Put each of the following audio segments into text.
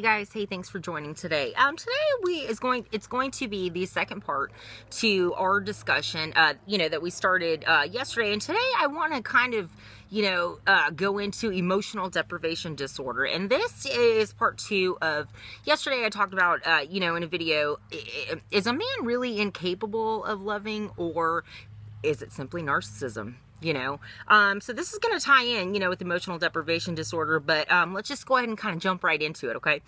Hey guys, hey, thanks for joining today. Today it's going to be the second part to our discussion, that we started yesterday. And today I want to kind of, go into emotional deprivation disorder. And this is part 2 of yesterday. I talked about, in a video, is a man really incapable of loving, or is it simply narcissism? So this is going to tie in, with emotional deprivation disorder, but let's just go ahead and kind of jump right into it, okay?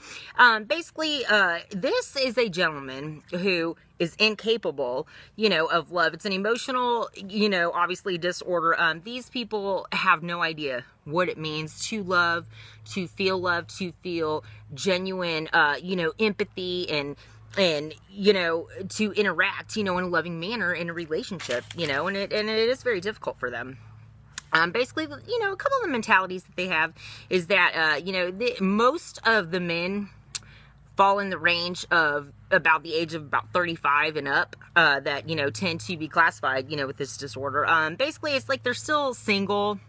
Basically, this is a gentleman who is incapable, of love. It's an emotional, obviously disorder. These people have no idea what it means to love, to feel genuine, empathy and to interact, in a loving manner in a relationship, and it is very difficult for them. Basically, a couple of the mentalities that they have is that, most of the men fall in the range of about the age of about 35 and up, that, tend to be classified, with this disorder. Basically, it's like they're still single,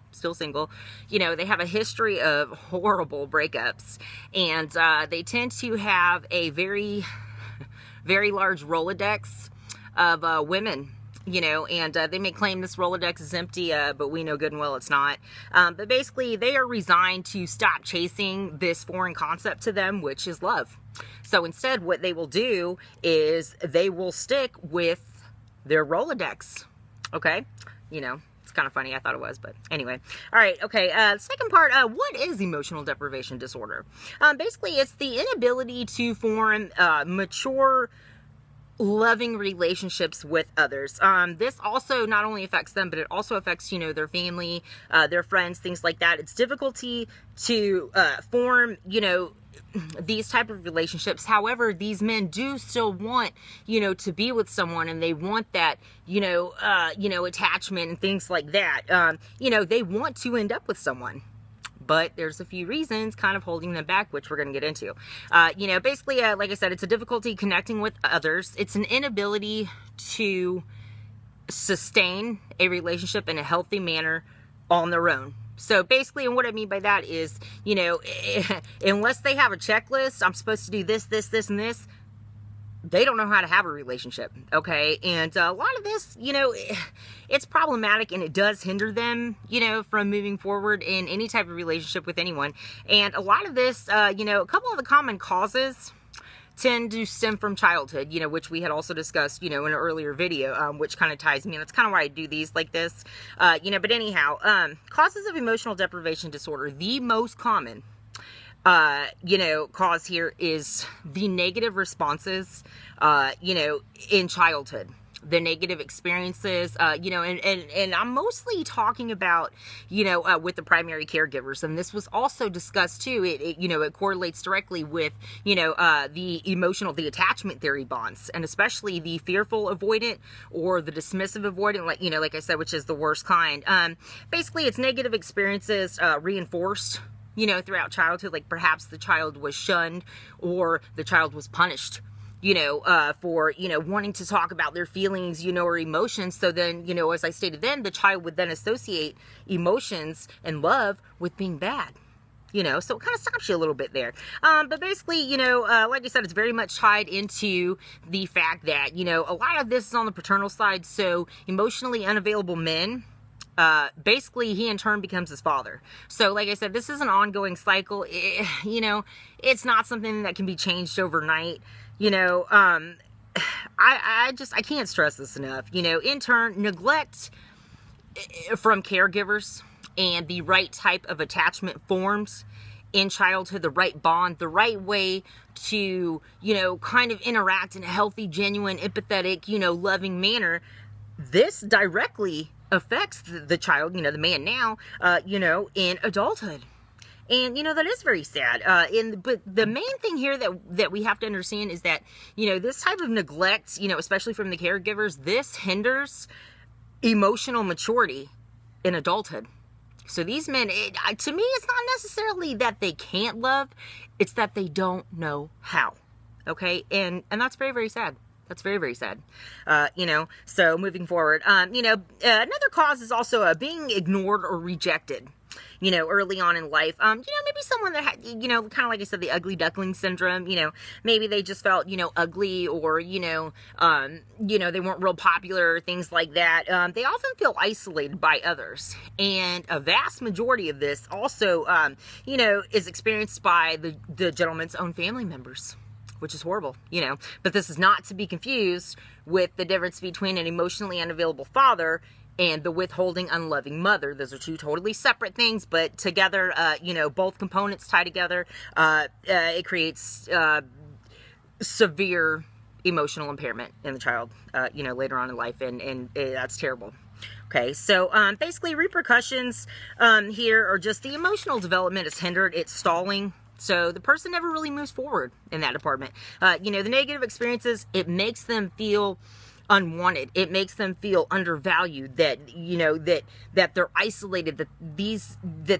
they have a history of horrible breakups, and they tend to have a very large Rolodex of women, and they may claim this Rolodex is empty, but we know good and well it's not. But basically, they are resigned to stop chasing this foreign concept to them, which is love. So instead, what they will do is they will stick with their Rolodex, okay? It's kind of funny. I thought it was, but anyway. All right. Okay. Second part, what is emotional deprivation disorder? Basically, it's the inability to form mature, loving relationships with others. This also not only affects them, but it also affects, their family, their friends, things like that. It's difficulty to form, these type of relationships. However, these men do still want, to be with someone, and they want that, attachment and things like that. They want to end up with someone, but there's a few reasons kind of holding them back, which we're going to get into. Basically, like I said, it's a difficulty connecting with others. It's an inability to sustain a relationship in a healthy manner on their own. So basically, and what I mean by that is, unless they have a checklist, I'm supposed to do this, this, this, and this, they don't know how to have a relationship, okay? And a lot of this, it's problematic, and it does hinder them, from moving forward in any type of relationship with anyone. And a lot of this, a couple of the common causes tend to stem from childhood, which we had also discussed, in an earlier video, which kind of ties me in. That's kind of why I do these like this, but anyhow, causes of emotional deprivation disorder. The most common, cause here is the negative responses, in childhood. The negative experiences, and I'm mostly talking about, with the primary caregivers. And this was also discussed too. It correlates directly with, the attachment theory bonds, and especially the fearful avoidant or the dismissive avoidant, like I said, which is the worst kind. Basically, it's negative experiences, reinforced, throughout childhood. Like perhaps the child was shunned, or the child was punished, for, wanting to talk about their feelings, or emotions. So then, as I stated then, the child would then associate emotions and love with being bad, so it kind of stops you a little bit there. But basically, like I said, it's very much tied into the fact that, a lot of this is on the paternal side. So emotionally unavailable men, basically he in turn becomes his father. So like I said, this is an ongoing cycle. It's not something that can be changed overnight. I can't stress this enough. In turn, neglect from caregivers and the right type of attachment forms in childhood, the right bond, the right way to, kind of interact in a healthy, genuine, empathetic, loving manner. This directly affects the child, the man now, in adulthood. And, that is very sad. But the main thing here that we have to understand is that, this type of neglect, especially from the caregivers, this hinders emotional maturity in adulthood. So these men, to me, it's not necessarily that they can't love, it's that they don't know how. Okay? And that's very, very sad. That's very, very sad. So moving forward, another cause is also being ignored or rejected. early on in life. Maybe someone that had, kind of like I said, the ugly duckling syndrome, maybe they just felt, ugly, or, they weren't real popular, things like that. They often feel isolated by others. And a vast majority of this also, is experienced by the gentleman's own family members, which is horrible, but this is not to be confused with the difference between an emotionally unavailable father and the withholding, unloving mother. Those are two totally separate things, but together, both components tie together, it creates severe emotional impairment in the child, later on in life, and that's terrible. Okay, so basically repercussions here are just the emotional development is hindered, it's stalling. So the person never really moves forward in that department. The negative experiences, it makes them feel unwanted. It makes them feel undervalued, that, that they're isolated, that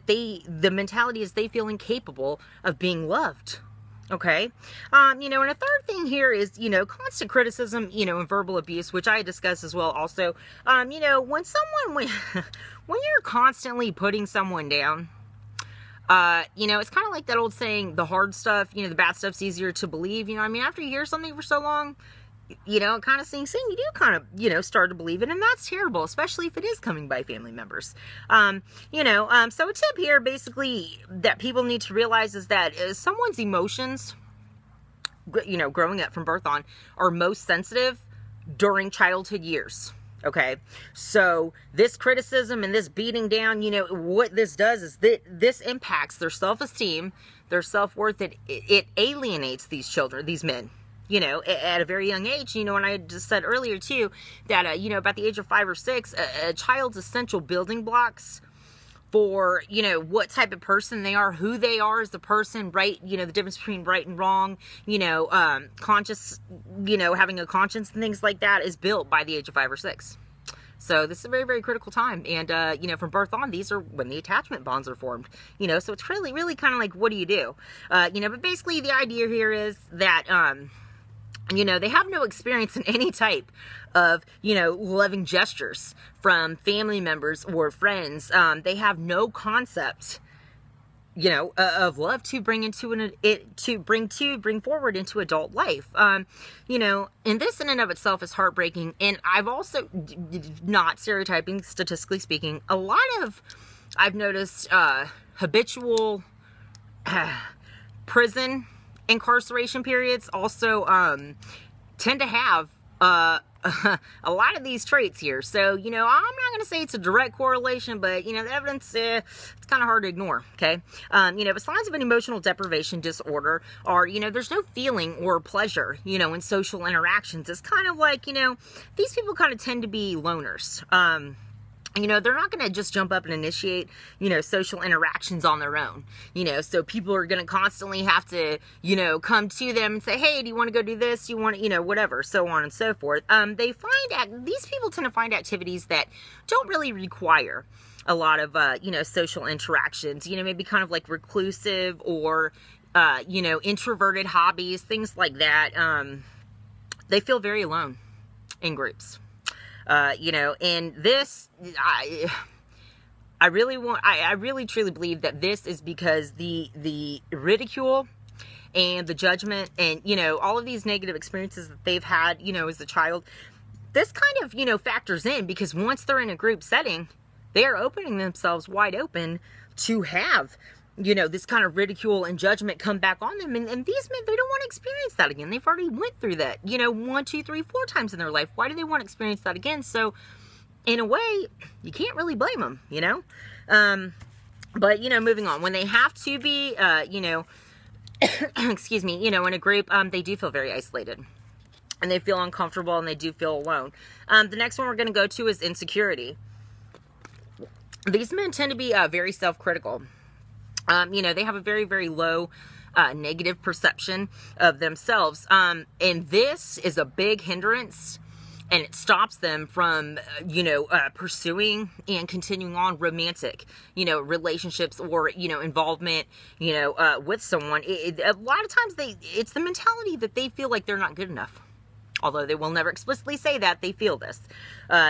the mentality is they feel incapable of being loved. Okay. And a third thing here is, constant criticism, and verbal abuse, which I discuss as well also. When when you're constantly putting someone down, it's kind of like that old saying, the hard stuff, the bad stuff's easier to believe. After you hear something for so long, it kind of sinks in. You do kind of, start to believe it, and that's terrible, especially if it is coming by family members. So a tip here, basically, that people need to realize is that someone's emotions, growing up from birth on, are most sensitive during childhood years. Okay, so this criticism and this beating down, what this does is that this impacts their self-esteem, their self-worth. It alienates these children, these men, at a very young age. And I just said earlier too, that, about the age of 5 or 6, a child's essential building blocks for, what type of person they are, who they are as the person, right? The difference between right and wrong, conscious, having a conscience and things like that is built by the age of 5 or 6. So this is a very, very critical time. And, from birth on, these are when the attachment bonds are formed, so it's really, really kind of like, what do you do? But basically the idea here is that, they have no experience in any type of, loving gestures from family members or friends. They have no concept, of love to bring bring forward into adult life. And this in and of itself is heartbreaking. And I've also, not stereotyping, statistically speaking, I've noticed, habitual prison incarceration periods also tend to have a lot of these traits here. So, I'm not going to say it's a direct correlation, but, the evidence, it's kind of hard to ignore, okay? But signs of an emotional deprivation disorder are, there's no feeling or pleasure, in social interactions. It's kind of like, these people kind of tend to be loners. They're not going to just jump up and initiate, social interactions on their own, so people are going to constantly have to, come to them and say, hey, do you want to go do this? You want to, whatever, so on and so forth. These people tend to find activities that don't really require a lot of, social interactions, maybe kind of like reclusive or, introverted hobbies, things like that. They feel very alone in groups. And this, I really truly believe that this is because the ridicule and the judgment and, all of these negative experiences that they've had, as a child, this kind of, factors in, because once they're in a group setting, they are opening themselves wide open to have, this kind of ridicule and judgment come back on them. And these men, they don't want to experience that again. They've already went through that, 1, 2, 3, 4 times in their life. Why do they want to experience that again? So in a way, you can't really blame them, but, moving on, when they have to be, excuse me, in a group, they do feel very isolated and they feel uncomfortable and they do feel alone. The next one we're going to go to is insecurity. These men tend to be very self-critical. They have a very, very low negative perception of themselves. And this is a big hindrance, and it stops them from, pursuing and continuing on romantic, relationships or, involvement, with someone. A lot of times it's the mentality that they feel like they're not good enough. Although they will never explicitly say that, they feel this,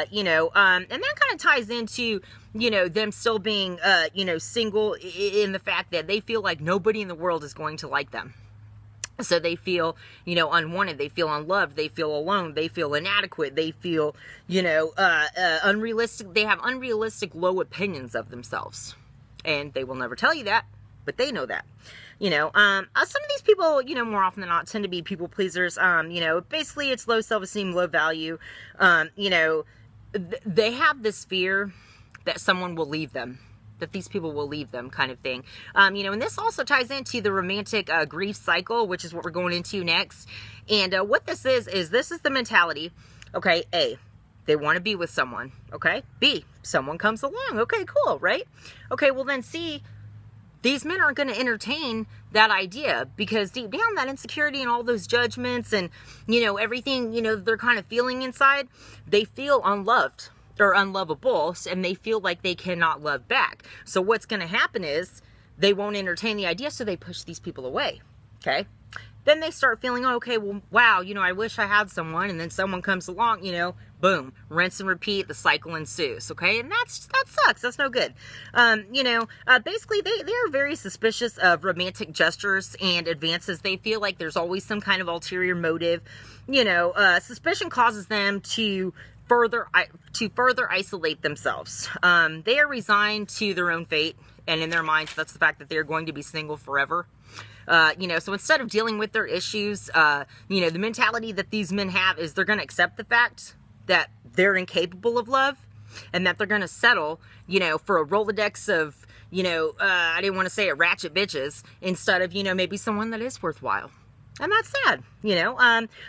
you know, and that kind of ties into, you know, them still being, you know, single in the fact that they feel like nobody in the world is going to like them. So they feel, you know, unwanted, they feel unloved, they feel alone, they feel inadequate, they feel, you know, unrealistic, they have unrealistic low opinions of themselves. And they will never tell you that, but they know that. You know, some of these people, you know, more often than not tend to be people pleasers. You know, basically it's low self-esteem, low value. You know, they have this fear that someone will leave them, that these people will leave them, kind of thing. You know, and this also ties into the romantic grief cycle, which is what we're going into next. And what this is this is the mentality. Okay, A, they want to be with someone. Okay, B, someone comes along. Okay, cool, right? Okay, well then C, these men aren't going to entertain that idea, because deep down, that insecurity and all those judgments and, you know, everything, you know, they're kind of feeling inside, they feel unloved or unlovable, and they feel like they cannot love back. So what's going to happen is they won't entertain the idea, so they push these people away. Okay? Then they start feeling, oh, okay, well, wow, you know, I wish I had someone, and then someone comes along, you know, boom, rinse and repeat, the cycle ensues, okay? And that sucks, that's no good. You know, basically, they are very suspicious of romantic gestures and advances. They feel like there's always some kind of ulterior motive. You know, suspicion causes them to further isolate themselves. They are resigned to their own fate, and in their minds, that's the fact that they're going to be single forever. You know, so instead of dealing with their issues, you know, the mentality that these men have is they're going to accept the fact that they're incapable of love, and that they're going to settle, you know, for a Rolodex of, you know, I didn't want to say it, ratchet bitches, instead of, you know, maybe someone that is worthwhile. And that's sad, you know.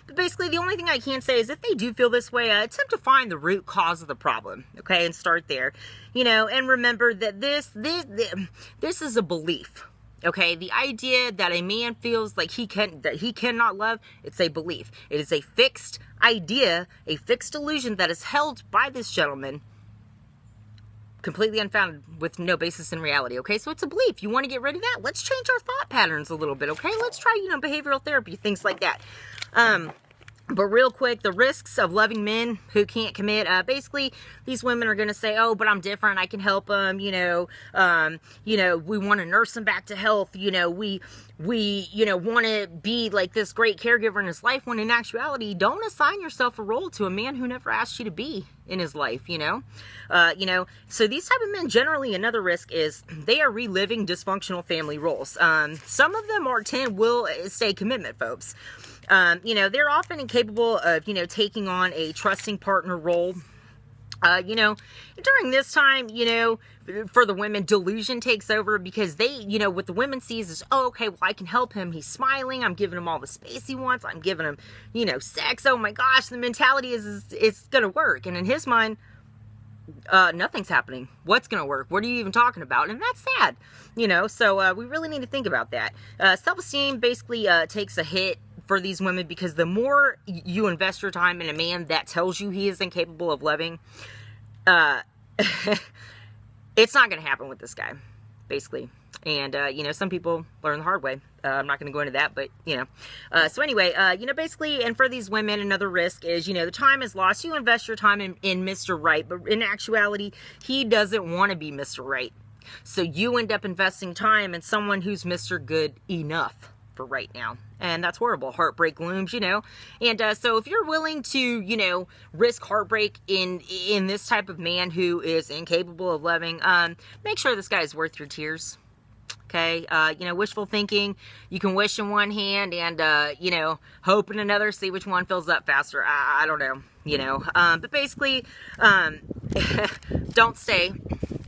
But basically, the only thing I can say is if they do feel this way, attempt to find the root cause of the problem, okay, and start there, you know, and remember that this is a belief. Okay, the idea that a man feels like he cannot love, it's a belief. It is a fixed idea, a fixed illusion that is held by this gentleman, completely unfounded, with no basis in reality. Okay, so it's a belief. You want to get rid of that? Let's change our thought patterns a little bit. Okay, let's try, you know, behavioral therapy, things like that. But real quick, the risks of loving men who can't commit, basically, these women are going to say, oh, but I'm different, I can help them, you know, we want to nurse them back to health, you know, we you know, want to be like this great caregiver in his life, when in actuality, don't assign yourself a role to a man who never asked you to be in his life, you know, so these type of men, generally, another risk is they are reliving dysfunctional family roles. Some of them will stay commitment phobes. You know, they're often incapable of, you know, taking on a trusting partner role. You know, during this time, you know, for the women, delusion takes over, because they, you know, what the women sees is, oh, okay, well, I can help him. He's smiling. I'm giving him all the space he wants. I'm giving him, you know, sex. Oh my gosh, the mentality is it's going to work. And in his mind, nothing's happening. What's going to work? What are you even talking about? And that's sad, you know, so we really need to think about that. Self-esteem basically takes a hit for these women, because the more you invest your time in a man that tells you he is incapable of loving, it's not going to happen with this guy, basically. And, you know, some people learn the hard way. I'm not going to go into that, but, you know. So anyway, you know, basically, and for these women, another risk is, you know, the time is lost. You invest your time in Mr. Right, but in actuality, he doesn't want to be Mr. Right. So you end up investing time in someone who's Mr. Good enough for right now. And that's horrible. Heartbreak looms, you know. And so if you're willing to, you know, risk heartbreak in this type of man who is incapable of loving, make sure this guy is worth your tears. Okay, you know, wishful thinking, you can wish in one hand and, you know, hope in another, see which one fills up faster. I don't know, you know, but basically, don't stay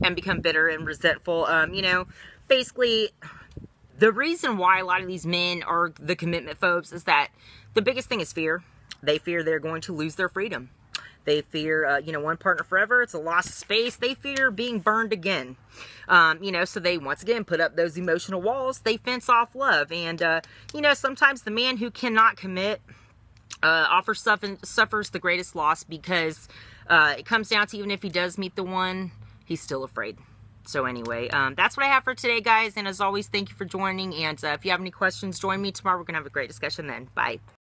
and become bitter and resentful. You know, basically, the reason why a lot of these men are the commitment phobes is that the biggest thing is fear. They fear they're going to lose their freedom. They fear, you know, one partner forever. It's a loss of space. They fear being burned again. You know, so they, once again, put up those emotional walls. They fence off love. And, you know, sometimes the man who cannot commit suffers the greatest loss, because it comes down to, even if he does meet the one, he's still afraid. So anyway, that's what I have for today, guys. And as always, thank you for joining. And if you have any questions, join me tomorrow. We're going to have a great discussion then. Bye.